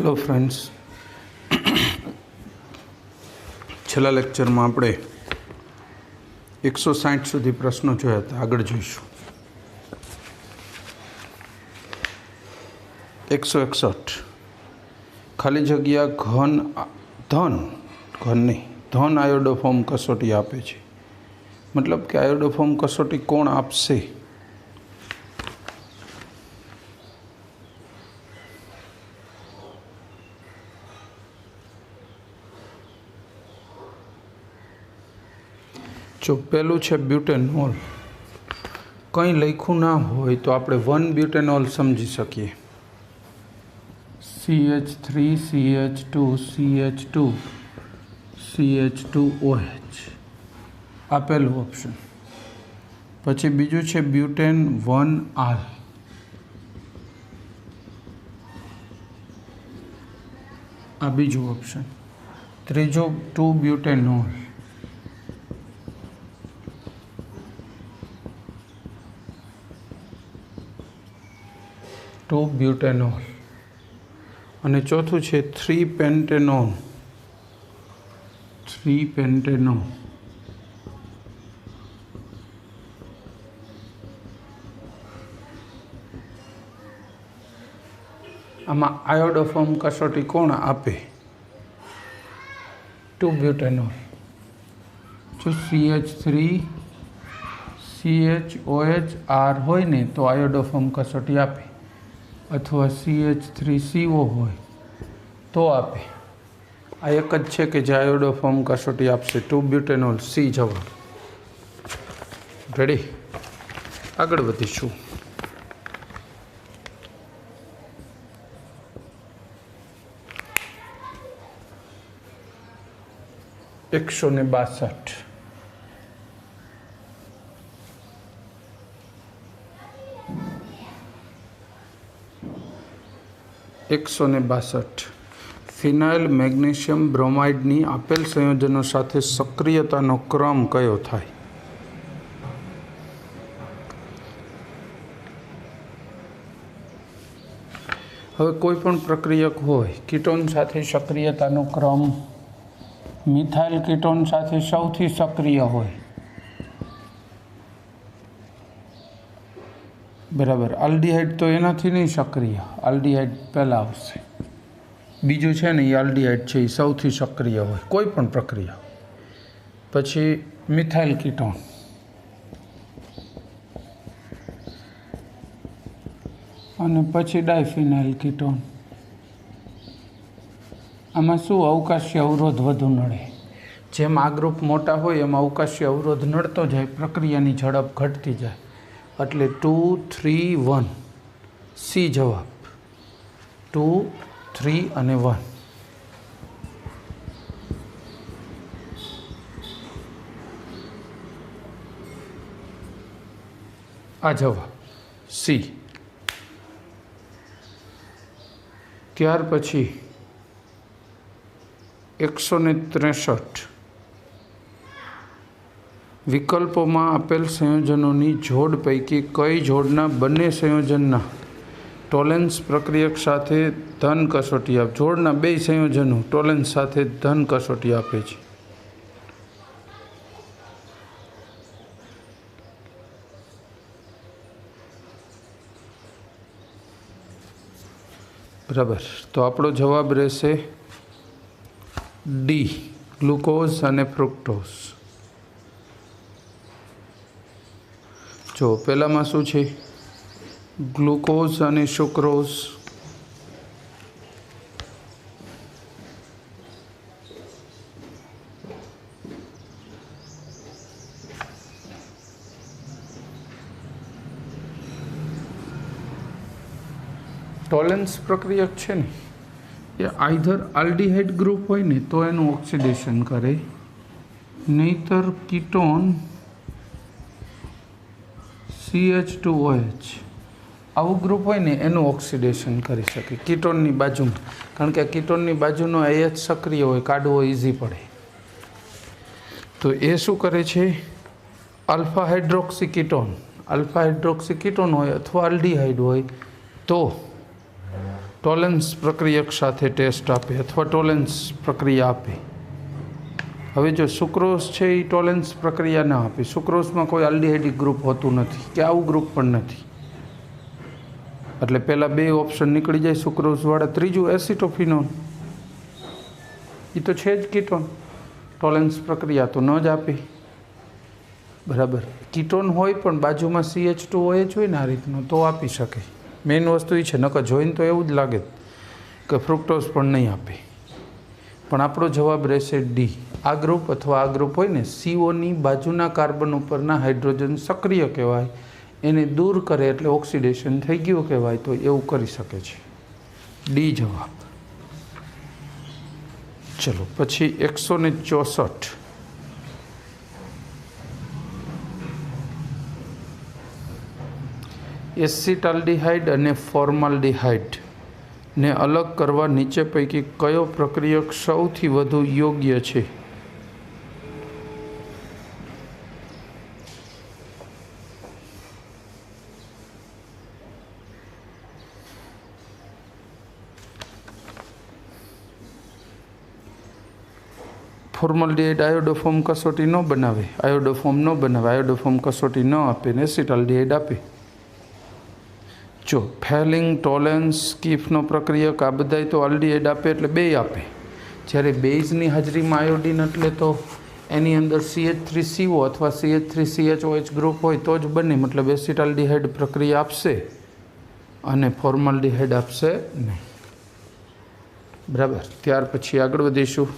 Hello friends, छेल्ला lecture में आपणे 160 सुधी प्रश्नों जोया था। आगळ जोईशुं 161 खाली जग्या घन नहीं धन आयोडोफॉर्म कसोटी आपे छे। मतलब कि आयोडोफॉर्म कसोटी कोण आपशे? जो पहलू है ब्यूटेनॉल, कहीं लख्यू ना हो तो आप 1 ब्यूटेनॉल समझी सकीए। CH3 CH2 CH2 CH2OH आ पहलू ऑप्शन। पछी बीजू है ब्यूटेन 1R, आ बीजू ऑप्शन। त्रीजो 2 butanol, butanol. और चौथु है 3 पेंटेनॉल, 3 पेंटेनॉल। आमा आयोडोफॉर्म कसोटी कोण आपे? 2 ब्यूटेनॉल। जो CH3 CHOH R होय ने तो आयोडोफॉर्म कसोटी आपे, अथवा CH3CO होय तो आपे। आ एक ज छे कि जे आयोडोफॉर्म कसोटी आपसे 2 ब्यूटेनॉल। सी जवाब। रेडी? आगळ वधीशुं। एक 162 162 फिनाइल मैग्नीशियम ब्रोमाइडनी आपेल संयोजनों साथे सक्रियतानो क्रम कयो थाय? हवे कोईपण प्रक्रियक होय, कीटोन साथे सक्रियतानो क्रम मिथाइल कीटोन साथे सौथी सक्रिय होय, बराबर। अल्डिहाइड तो एनाथी नहीं सक्रिय, अल्डिहाइड पहला आवशे। बीजू है ने अल्डिहाइड है सौथी सक्रिय होय कोईपण प्रक्रिया। पछी मिथाइल कीटोन, अने पछी डायफिनाइल कीटोन। आमां शुं अवकाशीय अवरोध वधु नड़े? जेम आ ग्रुप मोटा होय एम अवकाशीय अवरोध नड़तो जाय, प्रक्रियानी झड़प घटती जाय। एटले 2 3 1 सी जवाब। 2 3 અને 1। आ जवाब सी। त्यार पछी 163 विकल्पों में आपेल संयोजनों की जोड़ पैकी कई जोड़ना बने संयोजनना टोलेंस प्रक्रियक साथे धन कसोटी आप? जोड़ना 2 संयोजनों टोलेंस साथे धन कसोटी आपे छे। बराबर। तो आपणो जवाब रहेशे डी, ग्लूकोज और फ्रुक्टोज। जो पहला में शू है? ग्लूकोज और सुक्रोज। टोलेंस प्रक्रियक है ने ये आइधर अल्डिहाइड ग्रुप होय ने तो एनु ऑक्सिडेशन करे, नहींतर कीटोन CH2OH आवु ग्रुप होय ने एनु ऑक्सिडेशन करी सके कीटोननी बाजू में। कारण के कीटोननी बाजूनो AH सक्रिय होय, काढवो इजी पड़े। तो ए शू करे छे? Alpha hydroxy ketone. Alpha hydroxy ketone होय अथवा अल्डिहाइड होय तो ટોલેન્સ પ્રક્રિયક સાથે ટેસ્ટ આપે અથવા ટોલેન્સ પ્રક્રિયા આપે. હવે જો સુક્રોઝ છે એ ટોલેન્સ પ્રક્રિયા ના આપે. સુક્રોઝમાં કોઈ આલ્ડિહાઇડિક ગ્રુપ હોતું નથી કે આવું ગ્રુપ પણ નથી. એટલે પહેલાં 2 ઓપ્શન નીકળી જાય સુક્રોઝવાળા. ત્રીજું એસિટોફિનોલ, એ તો છે જ કીટોન. ટોલેન્સ પ્રક્રિયા તો ન જ આપે. બરાબર. કીટોન હોય પણ બાજુમાં CH2OH હોય ને આ રીતનો તો આપી શકે. મેઇન વસ્તુ એ છે. નકર જોઈને તો એવું જ લાગે કે ફ્રુક્ટોઝ પણ નહીં આપે. પણ આપણો જવાબ રહેશે ડી. આ ગ્રુપ અથવા આ ગ્રુપ હોય ને, COની બાજુના કાર્બન ઉપરના હાઇડ્રોજન સક્રિય કહેવાય, એને દૂર કરે એટલે ઓક્સિડેશન થઈ ગયું કહેવાય. તો એવું કરી શકે છે. ડી જવાબ. ચલો પછી 164. એસિટાલ્ડિહાઇડ અને ફોર્માલ્ડિહાઇડ ને અલગ કરવા નીચે પૈકી કયો પ્રક્રિયક સૌથી વધુ યોગ્ય છે? ફોર્માલ્ડિહાઇડ આયોડોફોર્મ કસોટી ન બનાવે, આયોડોફોર્મ કસોટી ન આપે ને એસિટાલ્ડિહાઇડ આપે. જો ફેલિંગ, ટોલેન્સ, સ્કીફનો પ્રક્રિયક આ બધાય તો આલ્ડિહાઇડ આપે એટલે 2 આપે. જ્યારે બેઝની હાજરીમાં આયોડિન એટલે તો એની અંદર CH3CO અથવા CH3CHOH ગ્રુપ હોય તો જ બને. મતલબ એસિટાલ્ડિહાઇડ પ્રક્રિયા આપશે અને ફોર્માલ્ડિહાઇડ આપશે નહીં. બરાબર. ત્યાર પછી આગળ વધીશું.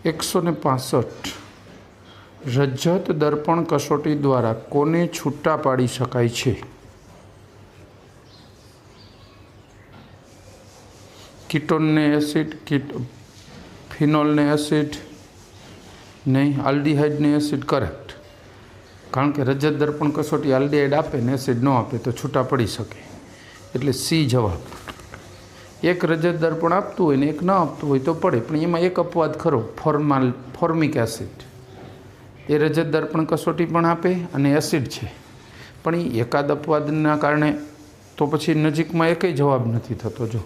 ₹165 રજત દર્પણ કસોટી દ્વારા કોને છૂટા પાડી શકાય છે? કીટોનને એસિડ, ફિનોલને એસિડ નહીં, આલ્ડિહાઇડને એસિડ. કરેક્ટ. કારણ કે રજત દર્પણ કસોટી આલ્ડિહાઇડ આપે ને એસિડ ન આપે તો છૂટા પડી શકે. એટલે સી જવાબ. એક રજત દર્પણ આપતું હોય ને એક ન આપતું હોય તો પડે. પણ એમાં એક અપવાદ ખરો, ફોર્મિક એસિડ. એ રજત દર્પણ કસોટી પણ આપે અને એસિડ છે. પણ એ એકાદ અપવાદના કારણે તો પછી નજીકમાં એકેય જવાબ નથી થતો. જો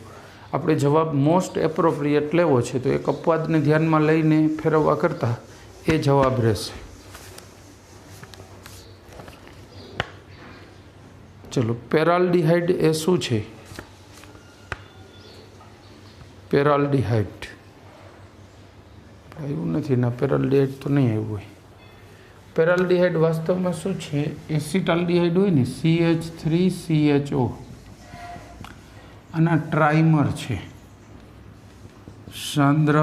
આપણે જવાબ મોસ્ટ એપ્રોપ્રિએટ લેવો છે તો એક અપવાદને ધ્યાનમાં લઈને ફેરવવા કરતાં એ જવાબ રહેશે. ચલો, પેરાલ્ડિહાઇડ એ શું છે? પેરાલ્ડિહાઇડ આવ્યું નથી ના, પેરાલ્ડિહાઇડ તો નહીં આવ્યું હોય. પેરાલ્ડિહાઇડ વાસ્તવમાં શું છે? એસિટાલ્ડિહાઇડ હોય ને, CH3CHO, આના ટ્રાઇમર છે. સાંદ્ર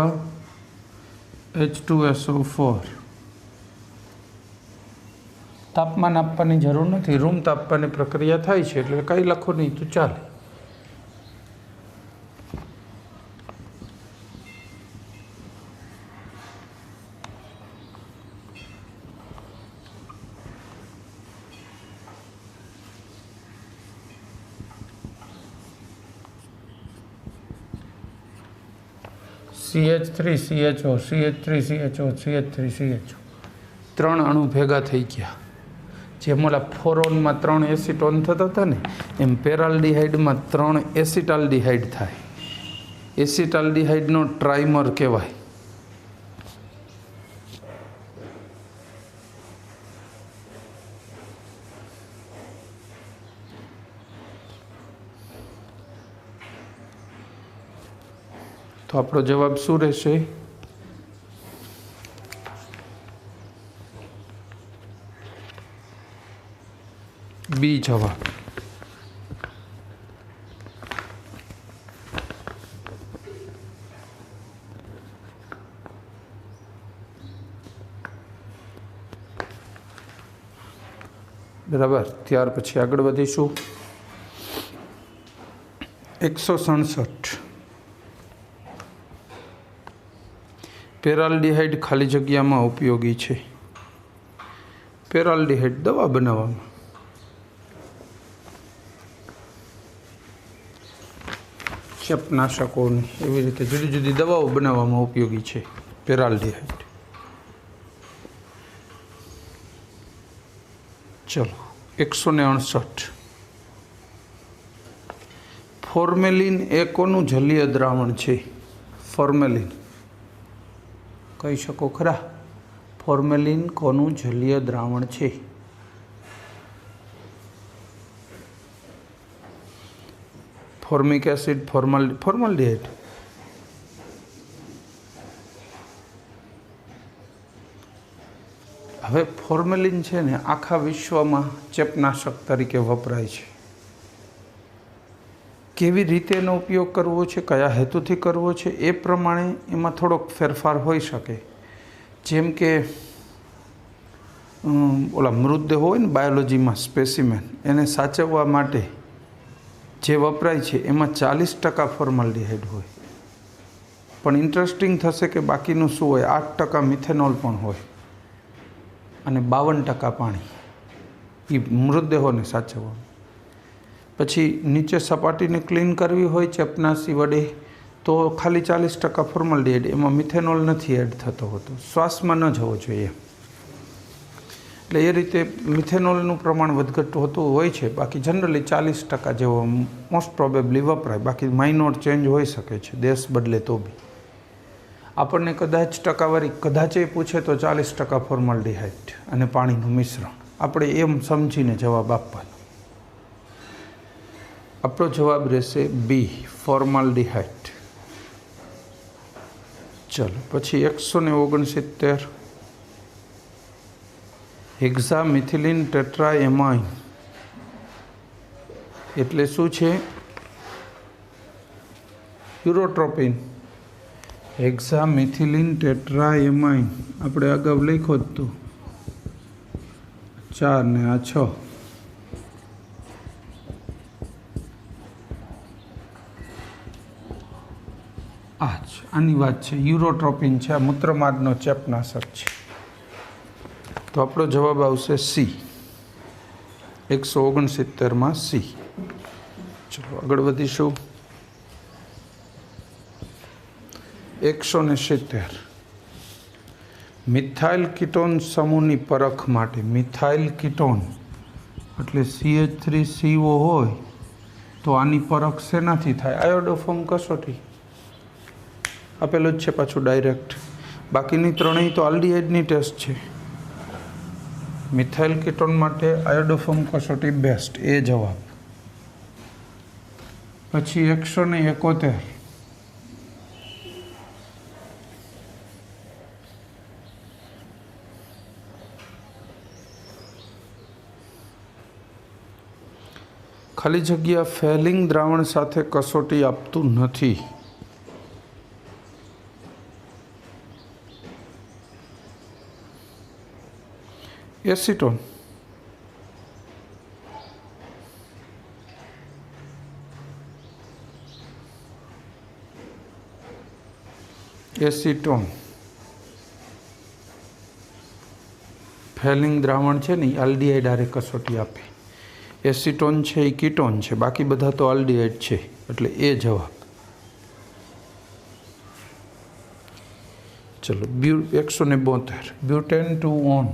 H2SO4. તાપમાન આપવાની જરૂર નથી, રૂમ તાપમાને પ્રક્રિયા થાય છે એટલે કંઈ લખો નહીં તો ચાલે. CH3CHO, CH3CHO, CH3CHO, 3 અણુ ભેગા થઈ ગયા. જેમ ઓલા ફોરોનમાં 3 એસિટોન થતા હતા ને, એમ પેરાલ્ડિહાઇડમાં 3 એસિટાલ્ડિહાઇડ થાય. એસિટાલ્ડિહાઇડનો ટ્રાઇમર કહેવાય. તો આપણો જવાબ શું રહેશે? બી જવાબ. બરાબર. ત્યાર પછી આગળ વધીશું. 167 પેરાલ્ડિહાઇડ ખાલી જગ્યામાં ઉપયોગી છે. પેરાલ્ડિહાઇડ દવા બનાવવામાં, ચેપનાશકોની એવી રીતે જુદી જુદી દવાઓ બનાવવામાં ઉપયોગી છે પેરાલ્ડિહાઇડ. ચલો 168. ફોર્મેલિન એ કોનું જલીય દ્રાવણ છે? ફોર્મેલિન કહી શકો ખરા? ફોર્મેલિન કોનું જલીય દ્રાવણ છે? Formic acid, formaldehyde. હવે ફોર્મેલિન છે ને આખા વિશ્વમાં ચેપનાશક તરીકે વપરાય છે. કેવી રીતે એનો ઉપયોગ કરવો છે, કયા હેતુથી કરવો છે, એ પ્રમાણે એમાં થોડોક ફેરફાર હોઈ શકે. જેમ કે ઓલા મૃતદેહ હોય ને બાયોલોજીમાં સ્પેસિમેન, એને સાચવવા માટે જે વપરાય છે એમાં 40% ફોર્માલ્ડિહાઇડ હોય. પણ ઇન્ટરેસ્ટિંગ થશે કે બાકીનું શું હોય, 8% મિથેનોલ પણ હોય અને 52% પાણી, એ મૃતદેહોને સાચવવા. પછી નીચે સપાટીને ક્લીન કરવી હોય ચેપનાશી વડે તો ખાલી 40% ફોર્માલ્ડિહાઇડ, એમાં મિથેનોલ નથી એડ થતો હોતો, શ્વાસમાં ન જવો જોઈએ. એટલે એ રીતે મિથેનોલનું પ્રમાણ વધઘટ હોતું હોય છે. બાકી જનરલી 40% જેવો મોસ્ટ પ્રોબેબલી વપરાય. બાકી માઇનોર ચેન્જ હોઈ શકે છે, દેશ બદલે તો બી. આપણને કદાચ ટકાવારી કદાચ એ પૂછે તો 40% ફોર્માલ્ડિહાઇડ અને પાણીનું મિશ્રણ, આપણે એમ સમજીને જવાબ આપવાનો. આપણો જવાબ રહેશે બી, ફોર્માલ્ડિહાઇડ. ચલો પછી 169. હેક્ઝામિથિલિન ટેટ્રાએમાઇન એટલે શું છે? યુરોટ્રોપિન. હેક્ઝામિથિલિન ટેટ્રાએમાઇન આપણે અગાઉ લખ્યો જ તો 4 ને આ 6. આની વાત છે, યુરોટ્રોપિન છે, આ મૂત્રમાર્ગનો ચેપનાશક છે. તો આપણો જવાબ આવશે સી, 169માં સી. ચલો આગળ વધીશું. 170. મિથાઇલ કીટોન સમૂહની પરખ માટે. મિથાઇલ કીટોન એટલે CH3CO હોય તો આની પરખ શેનાથી થાય? આયોડોફોર્મ કસોટી આપેલું જ છે પાછું ડાયરેક્ટ. બાકીની ત્રણેય તો આલ્ડિહાઇડની ટેસ્ટ છે. મિથાઇલ કીટોન માટે આયોડોફોર્મ કસોટી બેસ્ટ, એ જવાબ. પછી 171. ખાલી જગ્યા ફેલિંગ દ્રાવણ સાથે કસોટી આપતું નથી. એસિટોન. એસિટોન ફેલિંગ દ્રાવણ છે ને, આલ્ડિહાઇડ હારે કસોટી આપે. એસિટોન છે એ કીટોન છે, બાકી બધા તો આલ્ડિહાઇડ છે, એટલે એ જવાબ. ચલો 172. Butane two one.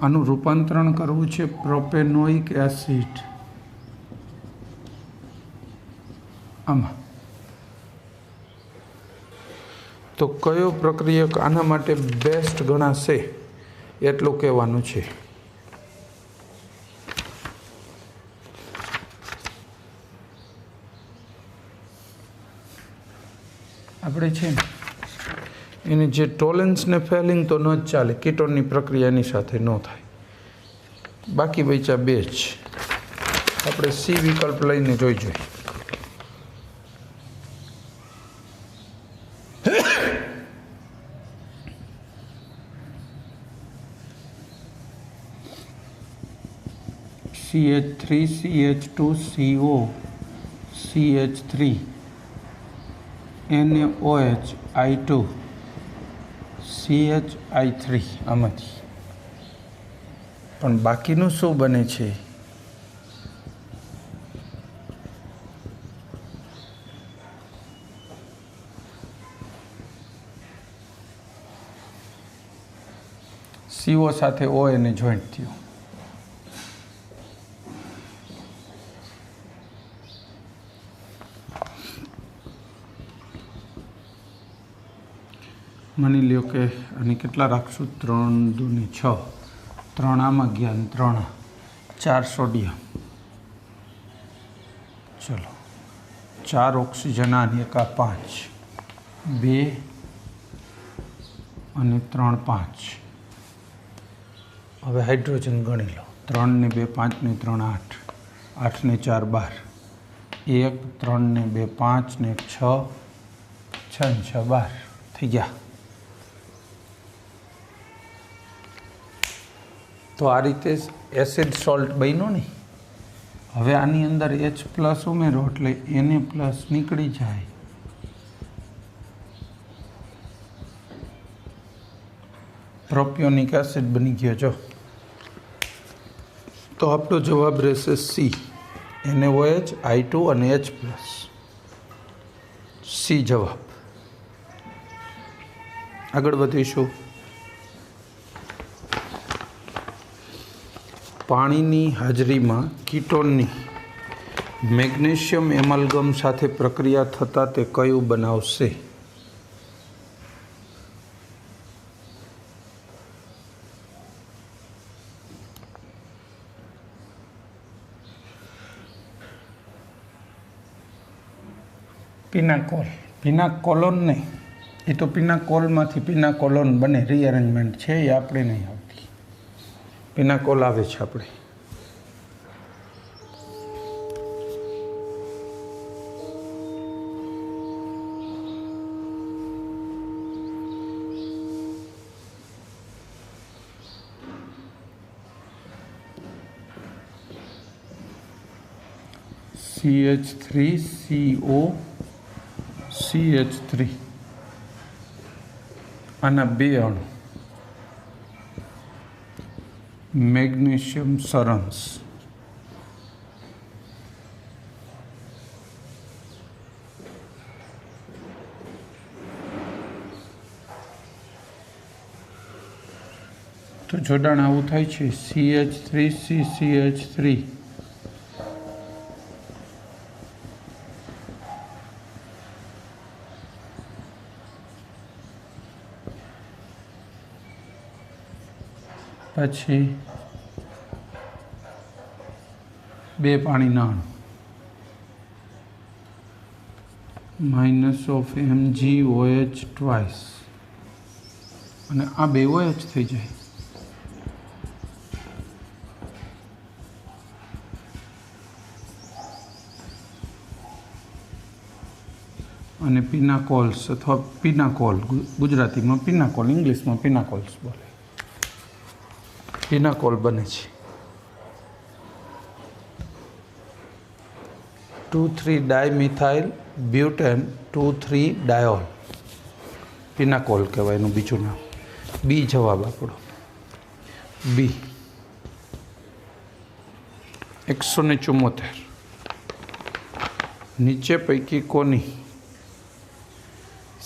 આનું રૂપાંતરણ કરવું છે પ્રોપેનોઇક એસિડ આમાં. તો કયો પ્રક્રિયક આના માટે બેસ્ટ ગણાશે એટલું કહેવાનું છે. આપણે છે ને એની જે ટોલેન્સ ને ફેલિંગ તો ન જ ચાલે, કીટોનની પ્રક્રિયાની સાથે ન થાય. બાકી બચ્યા બે જ. આપણે સી વિકલ્પ લઈને જોઈ જોઈએ. CH3CH2CO CH3 NaOH I2 CHI3 આમાંથી પણ બાકીનું શું બને છે? CO સાથે O એને જોઈન્ટ થયું. માની લ્યો કે આની કેટલા રાખશું? 3 દૂની 6, 3 આમાં ગયા અને 3 4 સોડિયમ. ચલો 4 ઓક્સિજન આની એક 5 2 અને 3 5. હવે હાઇડ્રોજન ગણી લો. 3 ને 2 5 ને 3 8, 8 ને 4 12, 1 3 ને 2 5 ને 1 6, 6 ને 6 12 થઈ ગયા. તો આ રીતે એસિડ સોલ્ટ બન્યો ને. હવે આની અંદર H+ ઉમેરો એટલે Na+ નીકળી જાય. પ્રોપિયોનિક એસિડ બની ગયો. જો તો આપણો જવાબ રહેશે C, NaOH I2 અને H+. C જવાબ. આગળ વધીશું. પાણીની હાજરીમાં કીટોનની મેગ્નેશિયમ એમાલ્ગમ સાથે પ્રક્રિયા થતાં તે કયું બનાવશે? પિનાકોલ. પિનાકોલોન નહીં, એ તો પિનાકોલમાંથી પિનાકોલોન બને, રીઅરેન્જમેન્ટ છે, એ આપણે નહીં આવતી. પિનાકોલ આવે છે આપણે. CH3CO CH3 આના 2 અણુ મેગ્નેશિયમ સરન્સ. તો જોડાણ આવું થાય છે CH3CCH3 પછી 2 પાણીના અણુ -MgOH ટ્વાઇસ અને આ 2 OH થઈ જાય. અને પિનાકોલ્સ અથવા પિનાકોલ, ગુજરાતીમાં પિનાકોલ, ઇંગ્લિશમાં પિનાકોલ્સ બોલે. પિનાકોલ બને છે. 2,3-ડાયમિથાઇલ બ્યુટેન 2,3-ડાયોલ પિનાકોલ કહેવાય એનું બીજું નામ. બી જવાબ આપણો. બી 174. નીચે પૈકી કોની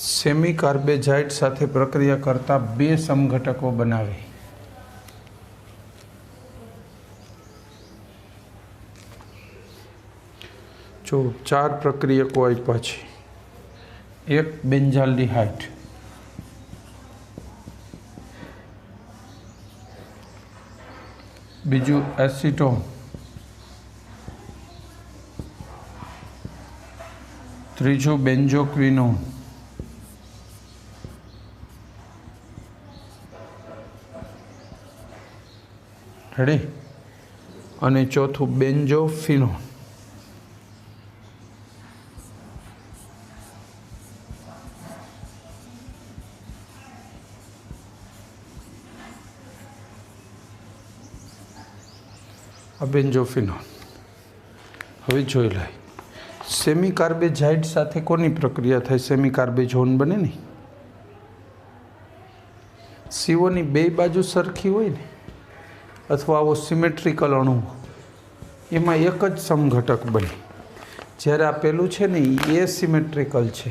સેમી કાર્બેઝાઇડ સાથે પ્રક્રિયા કરતા 2 સમઘટકો બનાવે? જો 4 પ્રક્રિયકો આપ્યા છે. 1 બેન્ઝાલ્ડિહાઇડ, બીજું એસિટોન, ત્રીજું બેન્ઝોક્વિનોન, રેડી, અને ચોથું બેન્ઝોફિનોન. આ બેન્ઝોફિનોલ. હવે જોઈ લે, સેમી કાર્બેઝાઇડ સાથે કોની પ્રક્રિયા થાય? સેમી કાર્બેઝોન બને ને. સીઓની બે બાજુ સરખી હોય ને, અથવા આવો સિમેટ્રિકલ અણુ, એમાં એક જ સમઘટક બને. જ્યારે આ પેલું છે ને એ સિમેટ્રિકલ છે,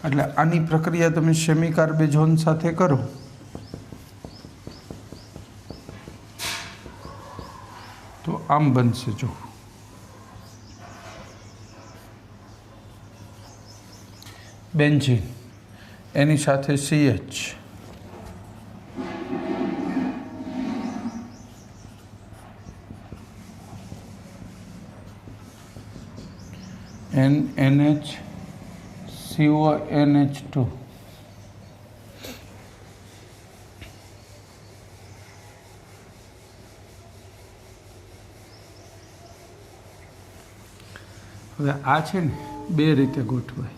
એટલે આની પ્રક્રિયા તમે સેમી કાર્બેઝોન સાથે કરો તો આમ બનશે. જો બેન્ઝીન, એની સાથે CH, NH CONH2, હવે આ છે ને બે રીતે ગોઠવાય.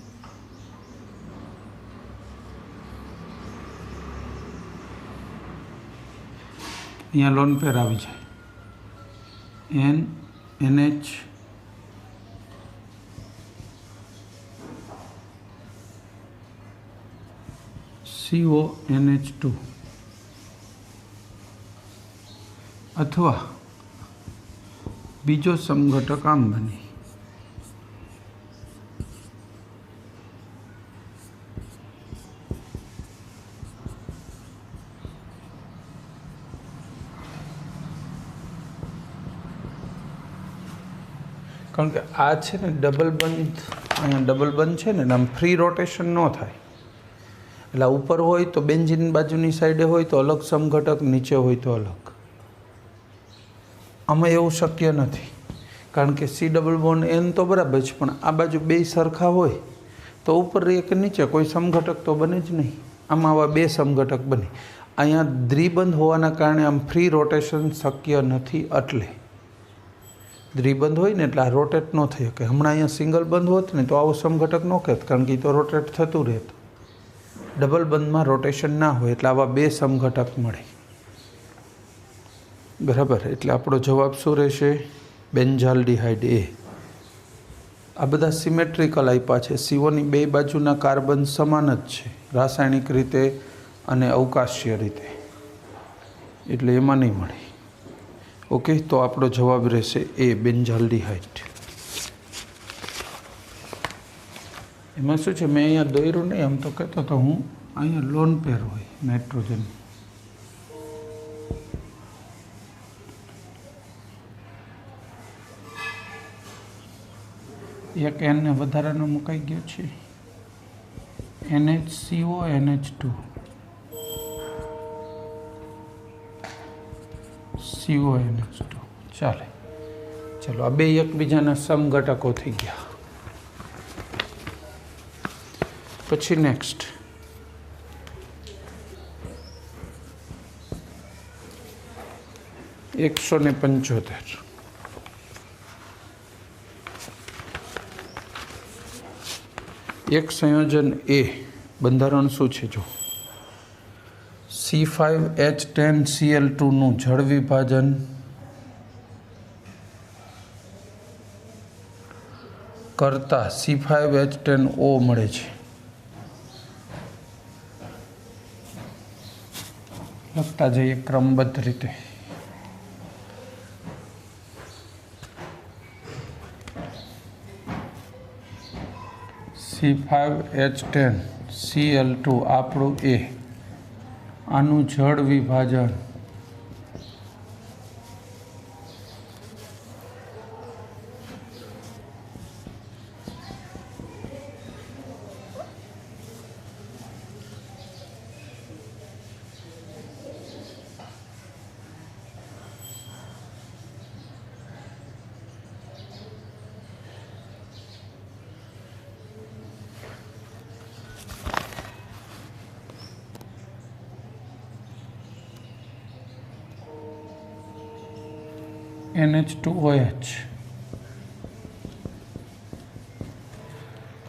અહીંયા લોન પેર આવી જાય, NH CONH2, અથવા બીજો સમઘટક આમ બને, કારણ કે આ છે ને ડબલ બંધ, અહીંયા ડબલ બંધ છે ને, આમ ફ્રી રોટેશન ન થાય. એટલે ઉપર હોય તો બેન્ઝીન બાજુની સાઈડે હોય તો અલગ સમઘટક, નીચે હોય તો અલગ. આમાં એવું શક્ય નથી, કારણ કે C ડબલ બોન્ડ N તો બરાબર છે, પણ આ બાજુ બે સરખા હોય તો ઉપર એક નીચે કોઈ સમઘટક તો બને જ નહીં. આમાં આવા બે સમઘટક બને. અહીંયા દ્વિબંધ હોવાના કારણે આમ ફ્રી રોટેશન શક્ય નથી. એટલે દ્વિબંધ હોય ને એટલે આ રોટેટ ન થઈ શકે. હમણાં અહીંયા સિંગલ બંધ હોત ને તો આવો સમઘટક ન કહેત, કારણ કે એ તો રોટેટ થતું રહેતું. ડબલ બંધમાં રોટેશન ના હોય એટલે આવા બે સમઘટક મળે. બરાબર. એટલે આપણો જવાબ શું રહેશે? Benzaldehyde A. આ બધા સિમેટ્રિકલ આપ્યા છે. સીઓની બે બાજુના કાર્બન સમાન જ છે રાસાયણિક રીતે અને અવકાશીય રીતે, એટલે એમાં નહીં મળે. ઓકે, તો આપણો જવાબ રહેશે A, બેન્ઝાલ્ડિહાઇડ. એમાં શું છે, મેં અહીંયા દોર્યું નહીં, આમ તો કહેતો તો હું, અહીંયા લોન પેર હોય નાઇટ્રોજન. એક N ને વધારાનો મુકાઈ ગયો છે, NHCO NH2 CO NH2. ચાલે, ચલો આ બે એકબીજાના સમઘટકો થઈ ગયા. પછી નેક્સ્ટ $175. એક સંયોજન A, બંધારણ શું છે? જો C5H10Cl2 નું જળ વિભાજન કરતા C5H10O મળે છે. લખતા જઈએ ક્રમબદ્ધ રીતે. C5H10Cl2 આપણું A, આનું જળ વિભાજન NH2OH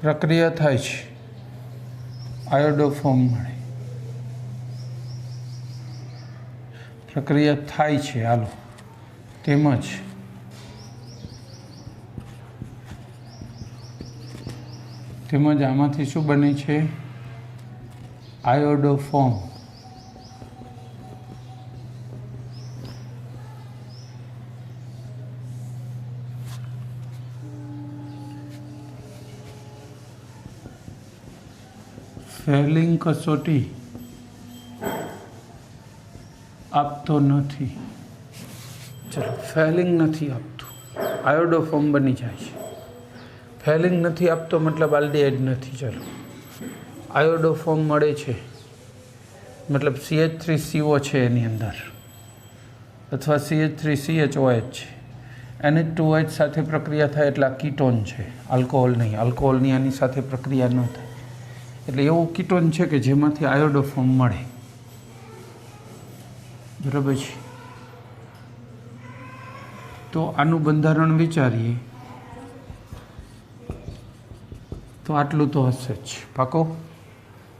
પ્રક્રિયા થાય છે, આયોડો ફોર્મ મળે. પ્રક્રિયા થાય છે, હાલો, તેમજ તેમજ આમાંથી શું બને છે? આયોડોફોર્મ. ફેલિંગ કસોટી આપતો નથી. ચલો, ફેલિંગ નથી આપતું, આયોડોફોર્મ બની જાય છે. ફેલિંગ નથી આપતો મતલબ આલ્ડીહાઇડ નથી. ચલો, આયોડોફોર્મ મળે છે મતલબ CH3CO છે એની અંદર, અથવા CH3CHOH છે. NH2OH સાથે પ્રક્રિયા થાય એટલે આ કીટોન છે, આલ્કોહોલ નહીં. આલ્કોહોલની આની સાથે પ્રક્રિયા ન થાય એટલે એવું કીટોન છે કે જેમાંથી આયોડોફોર્મ મળે. બરાબર છે. તો આનું બંધારણ વિચારીએ તો આટલું તો હશે જ. પાકો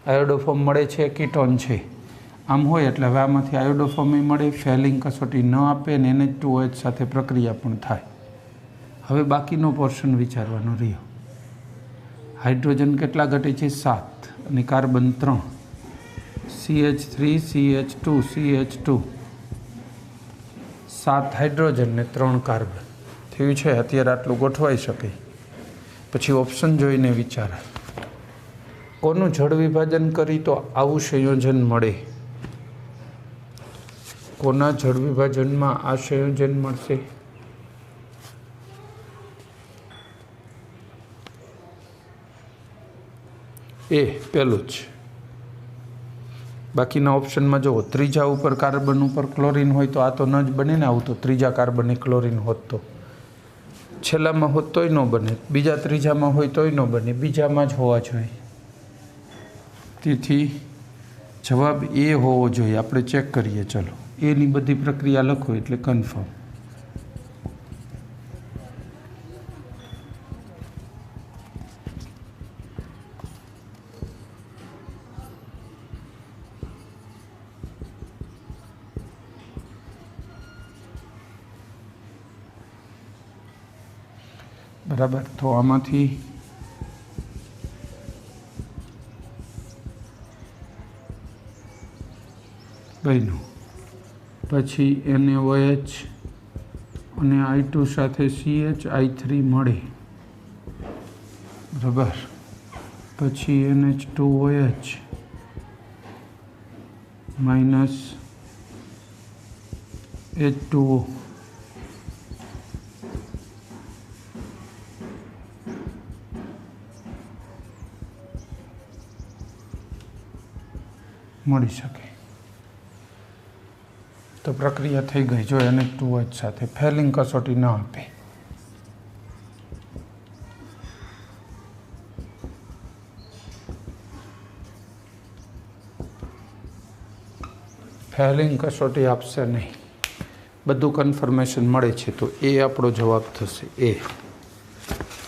આયોડોફોર્મ મળે છે, કીટોન છે. આમ હોય એટલે હવે આમાંથી આયોડોફોર્મ મળે, ફેલિંગ કસોટી ન આપે ને NH2OH સાથે પ્રક્રિયા પણ થાય. હવે બાકીનો પોર્શન વિચારવાનો રહ્યો. હાઇડ્રોજન કેટલા ઘટે છે? 7 અને carbon 3. CH3 CH2 CH2 7 hydrogen ને 3 કાર્બન થયું છે. અત્યારે આટલું ગોઠવાઈ શકે. પછી ઓપ્શન જોઈને વિચારાય કોનું જળ વિભાજન કરી તો આવું સંયોજન મળે. કોના જળ વિભાજનમાં આ સંયોજન મળશે? એ પહેલું જ. બાકીના ઓપ્શનમાં જુઓ, ત્રીજા ઉપર કાર્બન ઉપર ક્લોરીન હોય તો આ તો ન જ બને ને. આવું તો ત્રીજા કાર્બને ક્લોરીન હોત તો, છેલ્લામાં હોત તોય ન બને, બીજા ત્રીજામાં હોય તોય ન બને, બીજામાં જ હોવા જોઈએ. તેથી જવાબ એ હોવો જોઈએ. આપણે ચેક કરીએ. ચલો, એની બધી પ્રક્રિયા લખો એટલે કન્ફર્મ. બરાબર. તો આમાંથી બન્યું. પછી NaOH અને I2 સાથે CH3 મળે. બરાબર. પછી NH2OH માઇનસ H2O મળી શકે. તો પ્રક્રિયા થઈ ગઈ. જો NH2OH સાથે ફેલિંગ કસોટી ન આપે. ફેલિંગ કસોટી આપશે નહીં, બધું કન્ફર્મેશન મળે છે. તો એ આપણો જવાબ થશે. એ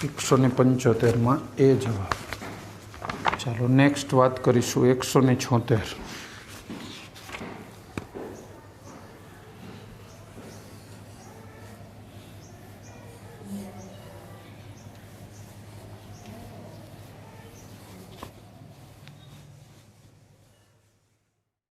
175માં એ જવાબ. ચાલો નેક્સ્ટ વાત કરીશું 176.